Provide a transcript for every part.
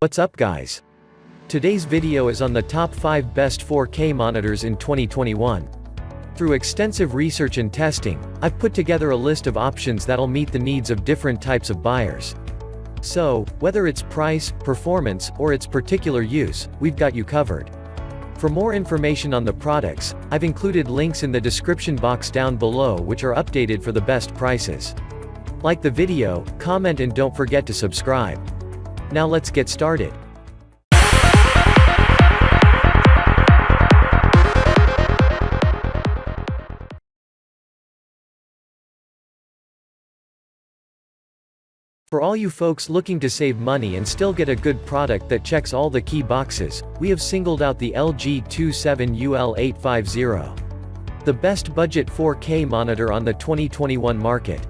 What's up guys? Today's video is on the top 5 best 4K monitors in 2021. Through extensive research and testing, I've put together a list of options that'll meet the needs of different types of buyers. So, whether it's price, performance, or its particular use, we've got you covered. For more information on the products, I've included links in the description box down below which are updated for the best prices. Like the video, comment and don't forget to subscribe. Now let's get started. For all you folks looking to save money and still get a good product that checks all the key boxes, we have singled out the LG 27UL850. The best budget 4K monitor on the 2021 market.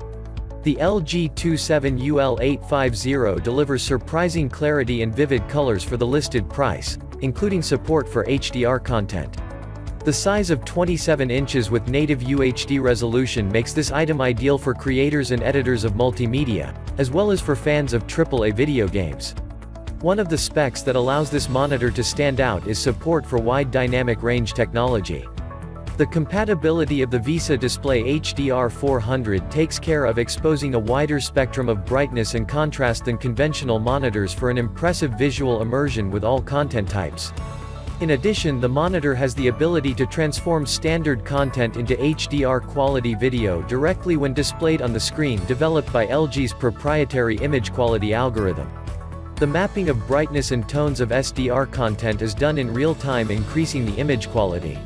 The LG 27UL850 delivers surprising clarity and vivid colors for the listed price, including support for HDR content. The size of 27 inches with native UHD resolution makes this item ideal for creators and editors of multimedia, as well as for fans of AAA video games. One of the specs that allows this monitor to stand out is support for wide dynamic range technology. The compatibility of the VISA Display HDR 400 takes care of exposing a wider spectrum of brightness and contrast than conventional monitors for an impressive visual immersion with all content types. In addition, the monitor has the ability to transform standard content into HDR quality video directly when displayed on the screen, developed by LG's proprietary image quality algorithm. The mapping of brightness and tones of SDR content is done in real time, increasing the image quality.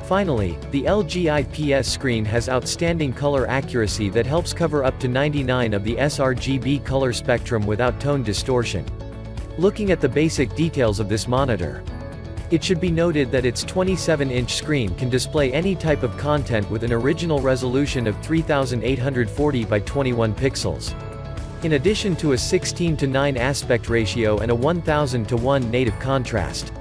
Finally, the LG IPS screen has outstanding color accuracy that helps cover up to 99% of the sRGB color spectrum without tone distortion. Looking at the basic details of this monitor, it should be noted that its 27-inch screen can display any type of content with an original resolution of 3840 by 21 pixels. In addition to a 16:9 aspect ratio and a 1000:1 native contrast.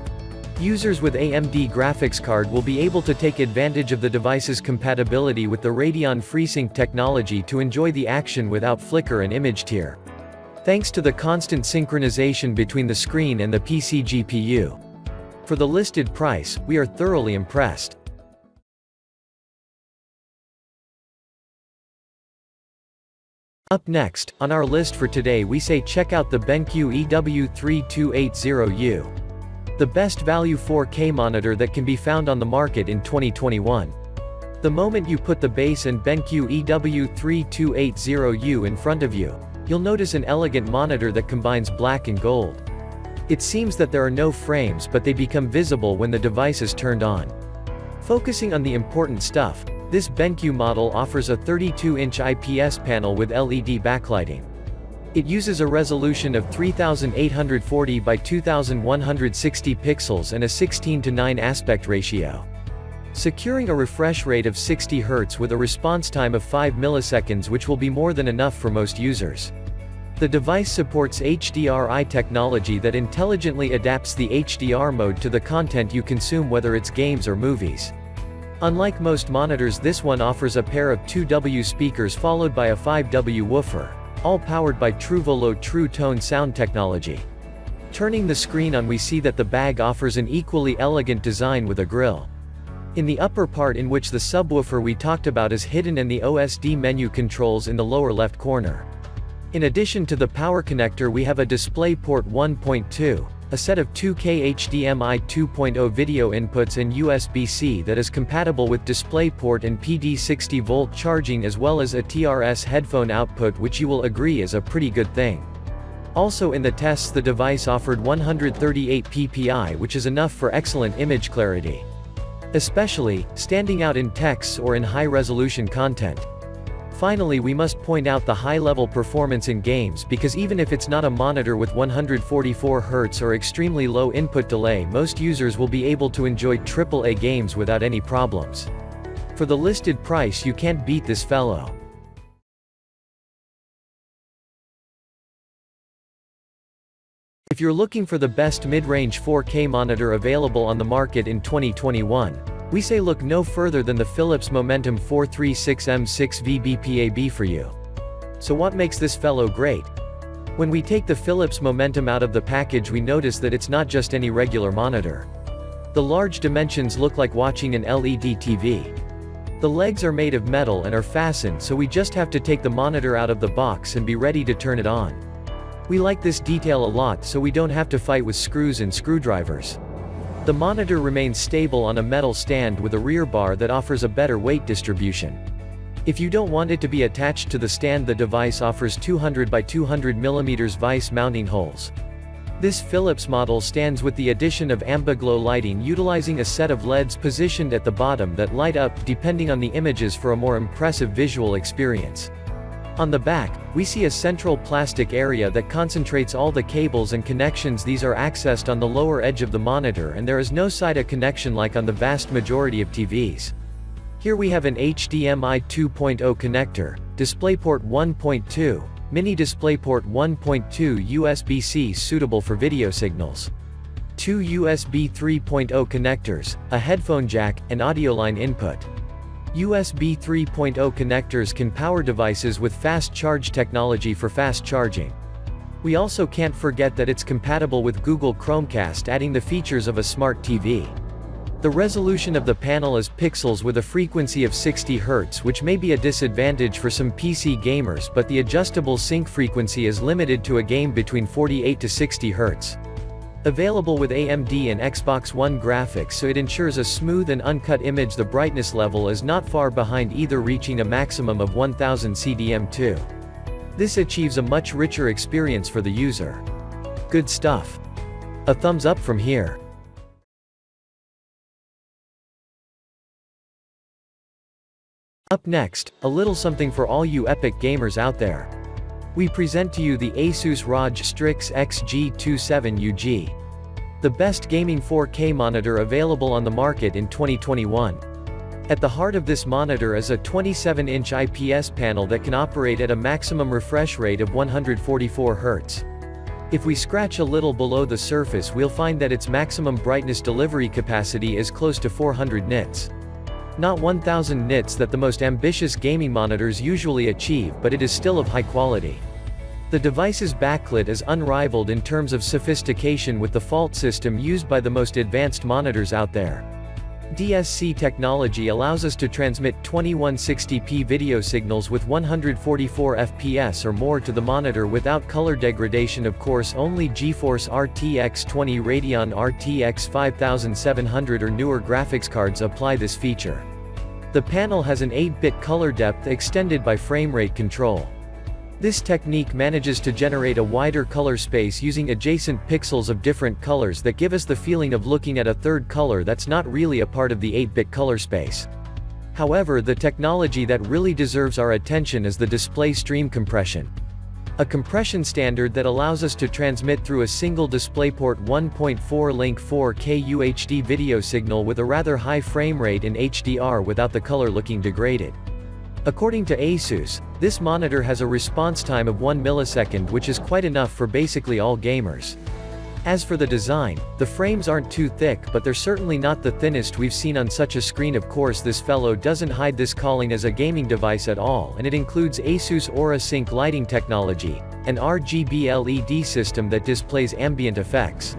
Users with AMD graphics card will be able to take advantage of the device's compatibility with the Radeon FreeSync technology to enjoy the action without flicker and image tear. Thanks to the constant synchronization between the screen and the PC GPU. For the listed price, we are thoroughly impressed. Up next, on our list for today, we say check out the BenQ EW3280U. The best value 4K monitor that can be found on the market in 2021. The moment you put the base and BenQ EW3280U in front of you, you'll notice an elegant monitor that combines black and gold. It seems that there are no frames, but they become visible when the device is turned on. Focusing on the important stuff, this BenQ model offers a 32-inch IPS panel with LED backlighting. It uses a resolution of 3840 by 2160 pixels and a 16:9 aspect ratio. Securing a refresh rate of 60 Hz with a response time of 5 milliseconds, which will be more than enough for most users. The device supports HDRI technology that intelligently adapts the HDR mode to the content you consume, whether it's games or movies. Unlike most monitors, this one offers a pair of 2W speakers followed by a 5W woofer, all powered by Truvolo True Tone sound technology. Turning the screen on, we see that the bag offers an equally elegant design with a grille. In the upper part, in which the subwoofer we talked about is hidden, and the OSD menu controls in the lower left corner. In addition to the power connector, we have a DisplayPort 1.2, a set of 2K HDMI 2.0 video inputs and USB-C that is compatible with DisplayPort and PD 60-volt charging, as well as a TRS headphone output, which you will agree is a pretty good thing. Also in the tests, the device offered 138 ppi, which is enough for excellent image clarity. Especially, standing out in texts or in high-resolution content. Finally, we must point out the high-level performance in games, because even if it's not a monitor with 144 Hz or extremely low input delay, most users will be able to enjoy AAA games without any problems. For the listed price, you can't beat this fellow. If you're looking for the best mid-range 4K monitor available on the market in 2021, we say look no further than the Philips Momentum 436M6 VBPAB for you. So what makes this fellow great? When we take the Philips Momentum out of the package, we notice that it's not just any regular monitor. The large dimensions look like watching an LED TV. The legs are made of metal and are fastened, so we just have to take the monitor out of the box and be ready to turn it on. We like this detail a lot, so we don't have to fight with screws and screwdrivers. The monitor remains stable on a metal stand with a rear bar that offers a better weight distribution. If you don't want it to be attached to the stand, the device offers 200 by 200 mm vise mounting holes. This Philips model stands with the addition of AmbiGlow lighting, utilizing a set of LEDs positioned at the bottom that light up depending on the images for a more impressive visual experience. On the back, we see a central plastic area that concentrates all the cables and connections. These are accessed on the lower edge of the monitor, and there is no SATA connection like on the vast majority of TVs. Here we have an HDMI 2.0 connector, DisplayPort 1.2, Mini DisplayPort 1.2, USB-C suitable for video signals, 2 USB 3.0 connectors, a headphone jack, and audio line input. USB 3.0 connectors can power devices with fast charge technology for fast charging. We also can't forget that it's compatible with Google Chromecast, adding the features of a smart TV. The resolution of the panel is pixels with a frequency of 60 Hz, which may be a disadvantage for some PC gamers, but the adjustable sync frequency is limited to a game between 48 to 60 Hz. Available with AMD and Xbox One graphics, so it ensures a smooth and uncut image. The brightness level is not far behind either, reaching a maximum of 1000 CDM2. This achieves a much richer experience for the user. Good stuff. A thumbs up from here. Up next, a little something for all you epic gamers out there. We present to you the Asus ROG Strix XG27 UG. The best gaming 4K monitor available on the market in 2021. At the heart of this monitor is a 27-inch IPS panel that can operate at a maximum refresh rate of 144 Hz. If we scratch a little below the surface, we'll find that its maximum brightness delivery capacity is close to 400 nits. Not 1000 nits that the most ambitious gaming monitors usually achieve, but it is still of high quality. The device's backlit is unrivaled in terms of sophistication, with the fault system used by the most advanced monitors out there. DSC technology allows us to transmit 2160p video signals with 144 FPS or more to the monitor without color degradation. Of course, only GeForce RTX 20, Radeon RTX 5700 or newer graphics cards apply this feature. The panel has an 8-bit color depth extended by frame rate control. This technique manages to generate a wider color space using adjacent pixels of different colors that give us the feeling of looking at a third color that's not really a part of the 8-bit color space. However, the technology that really deserves our attention is the display stream compression. A compression standard that allows us to transmit through a single DisplayPort 1.4 link 4K UHD video signal with a rather high frame rate in HDR without the color looking degraded. According to Asus, this monitor has a response time of 1 millisecond, which is quite enough for basically all gamers. As for the design, the frames aren't too thick, but they're certainly not the thinnest we've seen on such a screen. Of course, this fellow doesn't hide this calling as a gaming device at all, and it includes Asus Aura Sync lighting technology, an RGB LED system that displays ambient effects.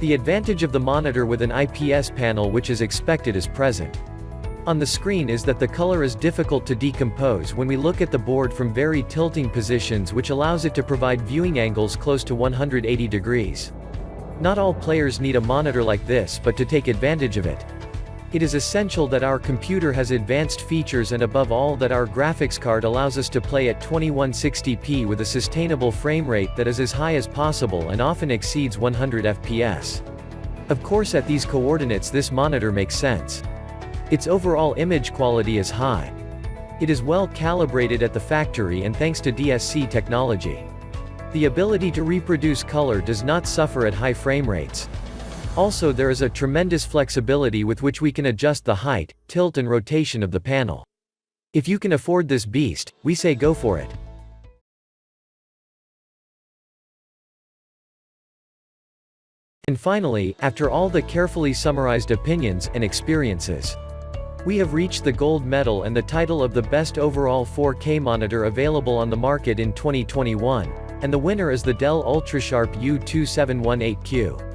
The advantage of the monitor with an IPS panel, which is expected, is present. On the screen is that the color is difficult to decompose when we look at the board from very tilting positions, which allows it to provide viewing angles close to 180 degrees. Not all players need a monitor like this, but to take advantage of it, it is essential that our computer has advanced features, and above all that our graphics card allows us to play at 2160p with a sustainable frame rate that is as high as possible and often exceeds 100 FPS. Of course, at these coordinates this monitor makes sense. Its overall image quality is high. It is well calibrated at the factory, and thanks to DSC technology, the ability to reproduce color does not suffer at high frame rates. Also, there is a tremendous flexibility with which we can adjust the height, tilt and rotation of the panel. If you can afford this beast, we say go for it. And finally, after all the carefully summarized opinions and experiences, we have reached the gold medal and the title of the best overall 4K monitor available on the market in 2021. And the winner is the Dell UltraSharp U2718Q.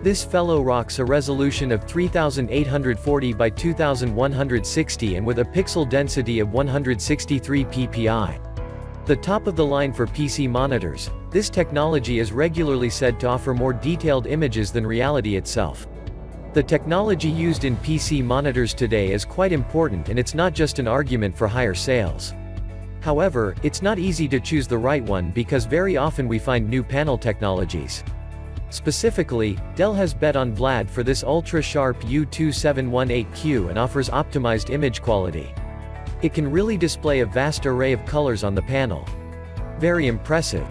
This fellow rocks a resolution of 3840 by 2160 and with a pixel density of 163 ppi. The top of the line for PC monitors, this technology is regularly said to offer more detailed images than reality itself. The technology used in PC monitors today is quite important, and it's not just an argument for higher sales. However, it's not easy to choose the right one because very often we find new panel technologies. Specifically, Dell has bet on Vlad for this UltraSharp U2718Q and offers optimized image quality. It can really display a vast array of colors on the panel. Very impressive.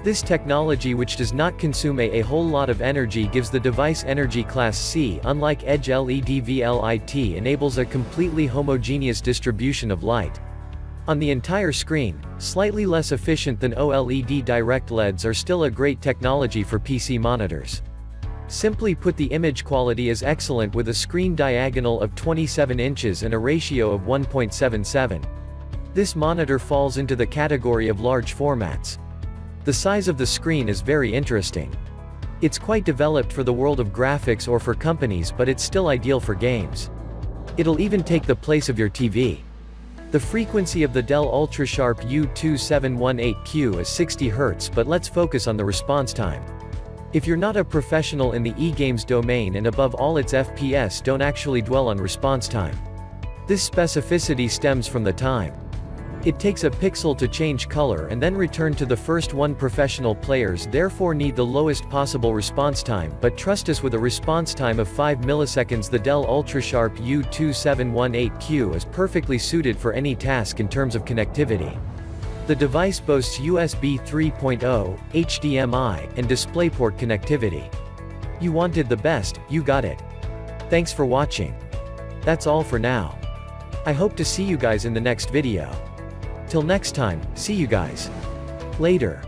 This technology, which does not consume a whole lot of energy, gives the device energy class C. Unlike Edge LED VLIT, enables a completely homogeneous distribution of light on the entire screen. Slightly less efficient than OLED direct LEDs are still a great technology for PC monitors. Simply put, the image quality is excellent with a screen diagonal of 27 inches and a ratio of 1.77. This monitor falls into the category of large formats. The size of the screen is very interesting. It's quite developed for the world of graphics or for companies, but it's still ideal for games. It'll even take the place of your TV. The frequency of the Dell UltraSharp U2718Q is 60 Hz, but let's focus on the response time. If you're not a professional in the e-games domain, and above all its FPS don't actually dwell on response time. This specificity stems from the time it takes a pixel to change color and then return to the first one. Professional players therefore need the lowest possible response time, but trust us, with a response time of 5 milliseconds, the Dell UltraSharp U2718Q is perfectly suited for any task in terms of connectivity. The device boasts USB 3.0, HDMI, and DisplayPort connectivity. You wanted the best, you got it. Thanks for watching. That's all for now. I hope to see you guys in the next video. Till next time, see you guys later.